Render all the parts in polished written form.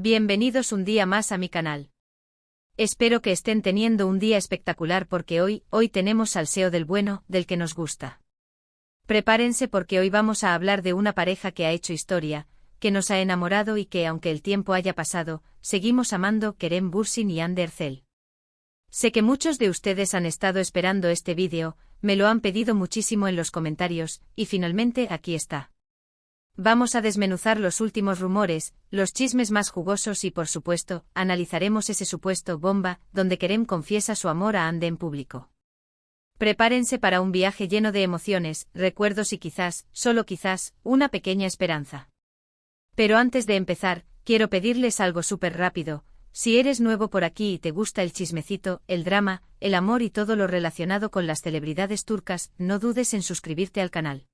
Bienvenidos un día más a mi canal. Espero que estén teniendo un día espectacular porque hoy tenemos salseo del bueno, del que nos gusta. Prepárense porque hoy vamos a hablar de una pareja que ha hecho historia, que nos ha enamorado y que, aunque el tiempo haya pasado, seguimos amando: Kerem Bürsin y Hande Erçel. Sé que muchos de ustedes han estado esperando este vídeo, me lo han pedido muchísimo en los comentarios, y finalmente aquí está. Vamos a desmenuzar los últimos rumores, los chismes más jugosos y, por supuesto, analizaremos ese supuesto bomba, donde Kerem confiesa su amor a Hande en público. Prepárense para un viaje lleno de emociones, recuerdos y quizás, solo quizás, una pequeña esperanza. Pero antes de empezar, quiero pedirles algo súper rápido. Si eres nuevo por aquí y te gusta el chismecito, el drama, el amor y todo lo relacionado con las celebridades turcas, no dudes en suscribirte al canal.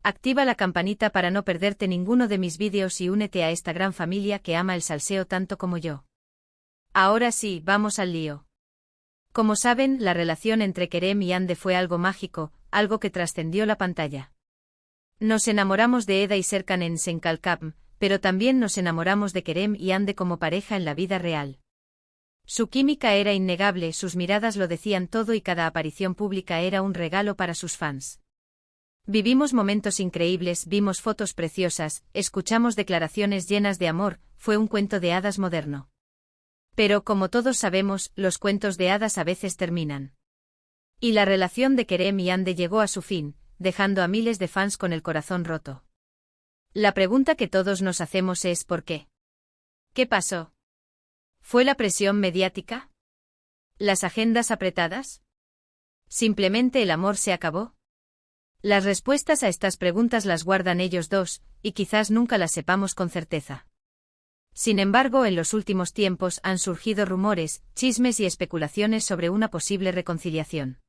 Activa la campanita para no perderte ninguno de mis vídeos y únete a esta gran familia que ama el salseo tanto como yo. Ahora sí, vamos al lío. Como saben, la relación entre Kerem y Hande fue algo mágico, algo que trascendió la pantalla. Nos enamoramos de Eda y Serkan en Senkalkam, pero también nos enamoramos de Kerem y Hande como pareja en la vida real. Su química era innegable, sus miradas lo decían todo y cada aparición pública era un regalo para sus fans. Vivimos momentos increíbles, vimos fotos preciosas, escuchamos declaraciones llenas de amor, fue un cuento de hadas moderno. Pero como todos sabemos, los cuentos de hadas a veces terminan. Y la relación de Kerem y Hande llegó a su fin, dejando a miles de fans con el corazón roto. La pregunta que todos nos hacemos es ¿por qué? ¿Qué pasó? ¿Fue la presión mediática? ¿Las agendas apretadas? ¿Simplemente el amor se acabó? Las respuestas a estas preguntas las guardan ellos dos, y quizás nunca las sepamos con certeza. Sin embargo, en los últimos tiempos han surgido rumores, chismes y especulaciones sobre una posible reconciliación.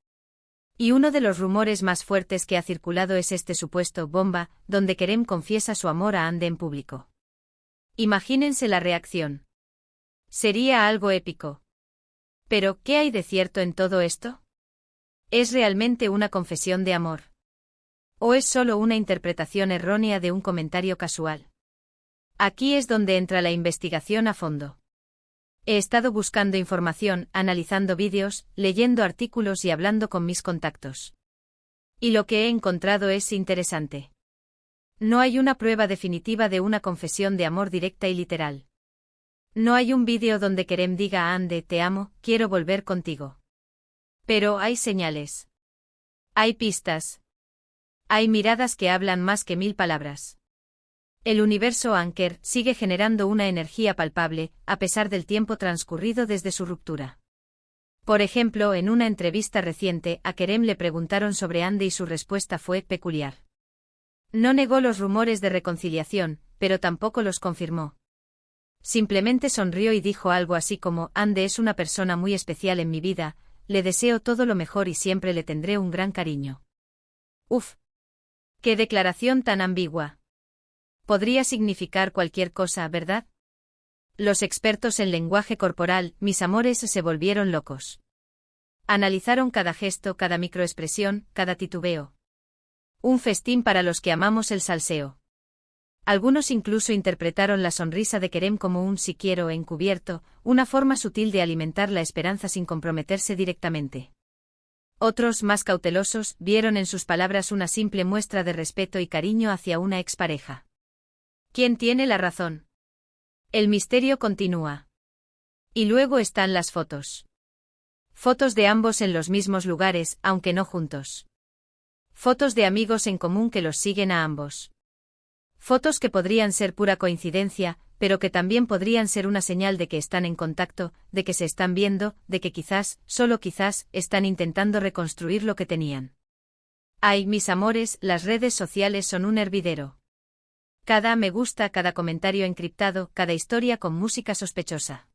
Y uno de los rumores más fuertes que ha circulado es este supuesto bomba, donde Kerem confiesa su amor a Hande en público. Imagínense la reacción. Sería algo épico. Pero, ¿qué hay de cierto en todo esto? ¿Es realmente una confesión de amor? ¿O es solo una interpretación errónea de un comentario casual? Aquí es donde entra la investigación a fondo. He estado buscando información, analizando vídeos, leyendo artículos y hablando con mis contactos. Y lo que he encontrado es interesante. No hay una prueba definitiva de una confesión de amor directa y literal. No hay un vídeo donde Kerem diga a Hande: te amo, quiero volver contigo. Pero hay señales. Hay pistas. Hay miradas que hablan más que 1000 palabras. El universo Anker sigue generando una energía palpable, a pesar del tiempo transcurrido desde su ruptura. Por ejemplo, en una entrevista reciente, a Kerem le preguntaron sobre Hande y su respuesta fue peculiar. No negó los rumores de reconciliación, pero tampoco los confirmó. Simplemente sonrió y dijo algo así como: Hande es una persona muy especial en mi vida, le deseo todo lo mejor y siempre le tendré un gran cariño. Uf. ¡Qué declaración tan ambigua! Podría significar cualquier cosa, ¿verdad? Los expertos en lenguaje corporal, mis amores, se volvieron locos. Analizaron cada gesto, cada microexpresión, cada titubeo. Un festín para los que amamos el salseo. Algunos incluso interpretaron la sonrisa de Kerem como un "si quiero" encubierto, una forma sutil de alimentar la esperanza sin comprometerse directamente. Otros, más cautelosos, vieron en sus palabras una simple muestra de respeto y cariño hacia una expareja. ¿Quién tiene la razón? El misterio continúa. Y luego están las fotos. Fotos de ambos en los mismos lugares, aunque no juntos. Fotos de amigos en común que los siguen a ambos. Fotos que podrían ser pura coincidencia, pero que también podrían ser una señal de que están en contacto, de que se están viendo, de que quizás, solo quizás, están intentando reconstruir lo que tenían. Ay, mis amores, las redes sociales son un hervidero. Cada me gusta, cada comentario encriptado, cada historia con música sospechosa.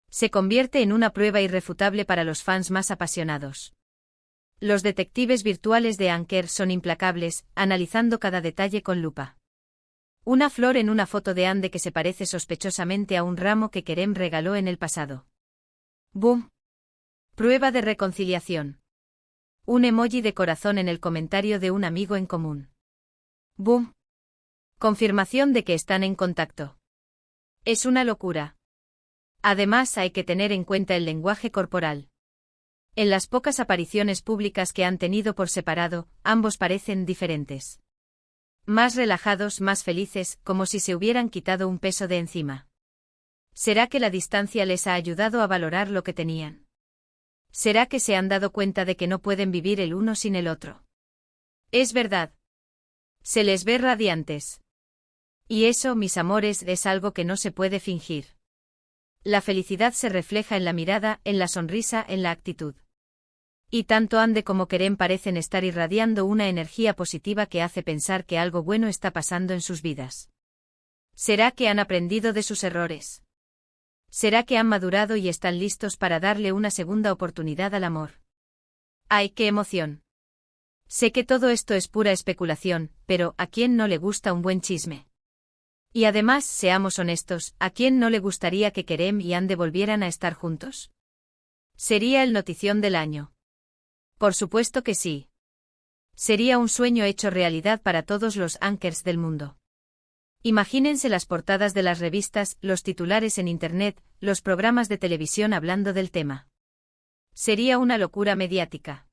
Se convierte en una prueba irrefutable para los fans más apasionados. Los detectives virtuales de Anker son implacables, analizando cada detalle con lupa. Una flor en una foto de Hande que se parece sospechosamente a un ramo que Kerem regaló en el pasado. ¡Boom! Prueba de reconciliación. Un emoji de corazón en el comentario de un amigo en común. ¡Boom! Confirmación de que están en contacto. Es una locura. Además, hay que tener en cuenta el lenguaje corporal. En las pocas apariciones públicas que han tenido por separado, ambos parecen diferentes. Más relajados, más felices, como si se hubieran quitado un peso de encima. ¿Será que la distancia les ha ayudado a valorar lo que tenían? ¿Será que se han dado cuenta de que no pueden vivir el uno sin el otro? Es verdad. Se les ve radiantes. Y eso, mis amores, es algo que no se puede fingir. La felicidad se refleja en la mirada, en la sonrisa, en la actitud. Y tanto Ande como Kerem parecen estar irradiando una energía positiva que hace pensar que algo bueno está pasando en sus vidas. ¿Será que han aprendido de sus errores? ¿Será que han madurado y están listos para darle una segunda oportunidad al amor? ¡Ay, qué emoción! Sé que todo esto es pura especulación, pero ¿a quién no le gusta un buen chisme? Y además, seamos honestos, ¿a quién no le gustaría que Kerem y Ande volvieran a estar juntos? Sería el notición del año. Por supuesto que sí. Sería un sueño hecho realidad para todos los anchors del mundo. Imagínense las portadas de las revistas, los titulares en Internet, los programas de televisión hablando del tema. Sería una locura mediática.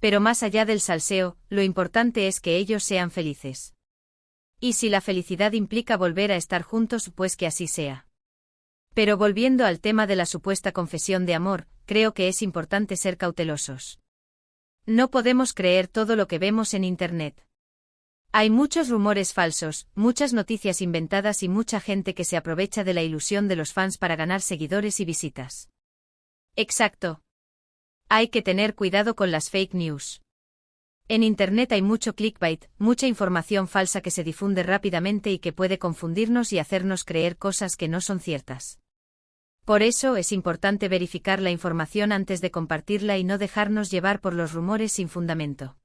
Pero más allá del salseo, lo importante es que ellos sean felices. Y si la felicidad implica volver a estar juntos, pues que así sea. Pero volviendo al tema de la supuesta confesión de amor, creo que es importante ser cautelosos. No podemos creer todo lo que vemos en Internet. Hay muchos rumores falsos, muchas noticias inventadas y mucha gente que se aprovecha de la ilusión de los fans para ganar seguidores y visitas. Exacto. Hay que tener cuidado con las fake news. En Internet hay mucho clickbait, mucha información falsa que se difunde rápidamente y que puede confundirnos y hacernos creer cosas que no son ciertas. Por eso es importante verificar la información antes de compartirla y no dejarnos llevar por los rumores sin fundamento.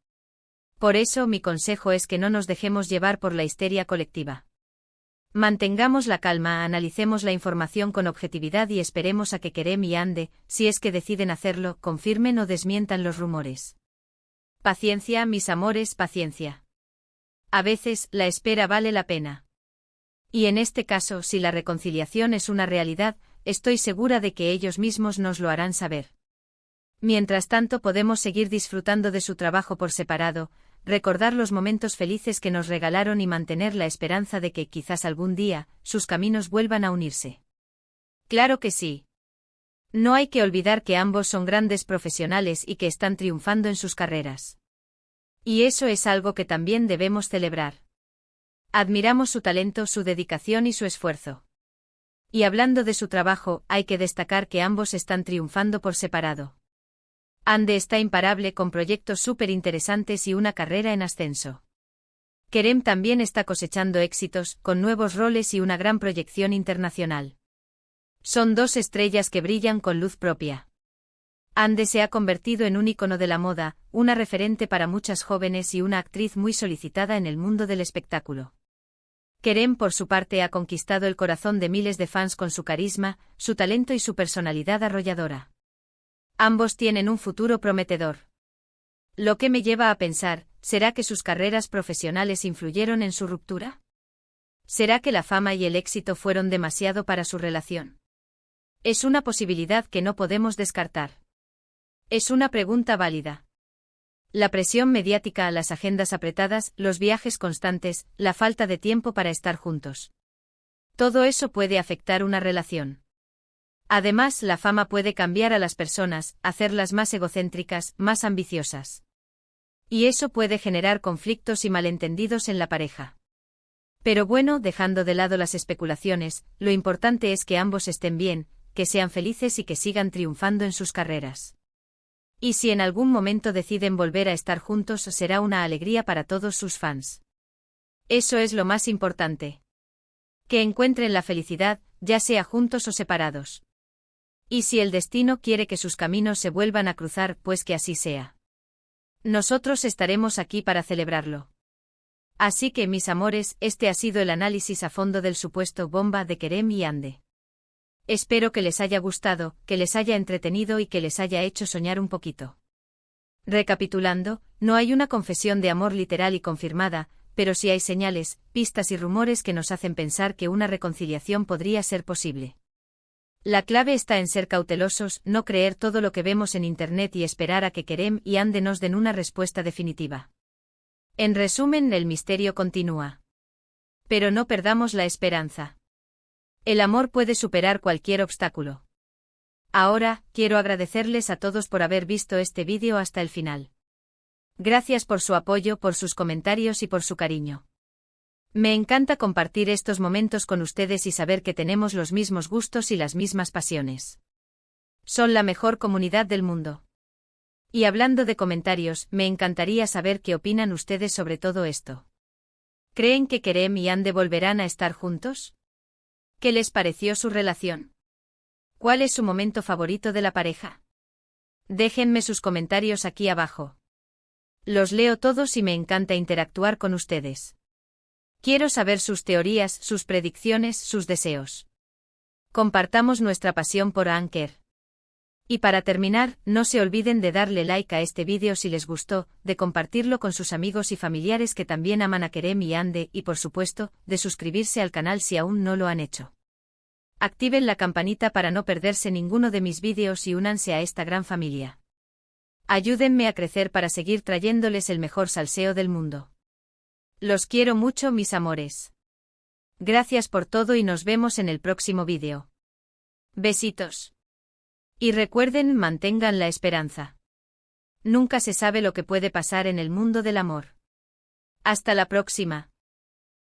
Por eso mi consejo es que no nos dejemos llevar por la histeria colectiva. Mantengamos la calma, analicemos la información con objetividad y esperemos a que Kerem y Ande, si es que deciden hacerlo, confirmen o desmientan los rumores. Paciencia, mis amores, paciencia. A veces, la espera vale la pena. Y en este caso, si la reconciliación es una realidad, estoy segura de que ellos mismos nos lo harán saber. Mientras tanto podemos seguir disfrutando de su trabajo por separado, recordar los momentos felices que nos regalaron y mantener la esperanza de que quizás algún día, sus caminos vuelvan a unirse. Claro que sí. No hay que olvidar que ambos son grandes profesionales y que están triunfando en sus carreras. Y eso es algo que también debemos celebrar. Admiramos su talento, su dedicación y su esfuerzo. Y hablando de su trabajo, hay que destacar que ambos están triunfando por separado. Ande está imparable con proyectos súper interesantes y una carrera en ascenso. Kerem también está cosechando éxitos, con nuevos roles y una gran proyección internacional. Son dos estrellas que brillan con luz propia. Ande se ha convertido en un ícono de la moda, una referente para muchas jóvenes y una actriz muy solicitada en el mundo del espectáculo. Kerem por su parte ha conquistado el corazón de miles de fans con su carisma, su talento y su personalidad arrolladora. Ambos tienen un futuro prometedor. Lo que me lleva a pensar, ¿será que sus carreras profesionales influyeron en su ruptura? ¿Será que la fama y el éxito fueron demasiado para su relación? Es una posibilidad que no podemos descartar. Es una pregunta válida. La presión mediática, las agendas apretadas, los viajes constantes, la falta de tiempo para estar juntos. Todo eso puede afectar una relación. Además, la fama puede cambiar a las personas, hacerlas más egocéntricas, más ambiciosas. Y eso puede generar conflictos y malentendidos en la pareja. Pero bueno, dejando de lado las especulaciones, lo importante es que ambos estén bien, que sean felices y que sigan triunfando en sus carreras. Y si en algún momento deciden volver a estar juntos, será una alegría para todos sus fans. Eso es lo más importante. Que encuentren la felicidad, ya sea juntos o separados. Y si el destino quiere que sus caminos se vuelvan a cruzar, pues que así sea. Nosotros estaremos aquí para celebrarlo. Así que, mis amores, este ha sido el análisis a fondo del supuesto bomba de Kerem y Ande. Espero que les haya gustado, que les haya entretenido y que les haya hecho soñar un poquito. Recapitulando, no hay una confesión de amor literal y confirmada, pero sí hay señales, pistas y rumores que nos hacen pensar que una reconciliación podría ser posible. La clave está en ser cautelosos, no creer todo lo que vemos en Internet y esperar a que Kerem y Ande nos den una respuesta definitiva. En resumen, el misterio continúa. Pero no perdamos la esperanza. El amor puede superar cualquier obstáculo. Ahora, quiero agradecerles a todos por haber visto este vídeo hasta el final. Gracias por su apoyo, por sus comentarios y por su cariño. Me encanta compartir estos momentos con ustedes y saber que tenemos los mismos gustos y las mismas pasiones. Son la mejor comunidad del mundo. Y hablando de comentarios, me encantaría saber qué opinan ustedes sobre todo esto. ¿Creen que Kerem y Ande volverán a estar juntos? ¿Qué les pareció su relación? ¿Cuál es su momento favorito de la pareja? Déjenme sus comentarios aquí abajo. Los leo todos y me encanta interactuar con ustedes. Quiero saber sus teorías, sus predicciones, sus deseos. Compartamos nuestra pasión por Anker. Y para terminar, no se olviden de darle like a este vídeo si les gustó, de compartirlo con sus amigos y familiares que también aman a Kerem y Ande y por supuesto, de suscribirse al canal si aún no lo han hecho. Activen la campanita para no perderse ninguno de mis vídeos y únanse a esta gran familia. Ayúdenme a crecer para seguir trayéndoles el mejor salseo del mundo. Los quiero mucho, mis amores. Gracias por todo y nos vemos en el próximo vídeo. Besitos. Y recuerden, mantengan la esperanza. Nunca se sabe lo que puede pasar en el mundo del amor. Hasta la próxima.